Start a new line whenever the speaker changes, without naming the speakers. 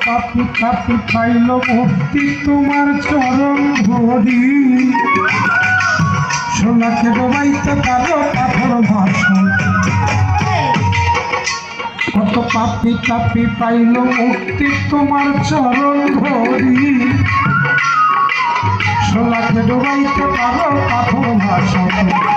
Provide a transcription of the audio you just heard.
পাপি পাপি পাইল মুক্তি তোমার চরণ ধরি সোনাকে ডোবাইতে পারো পাথর ভাষণ কত পাপি পাপি পাইল মুক্তি তোমার চরণ ধরি সোনাকে ডোবাইতে পারো পাথর ভাষণ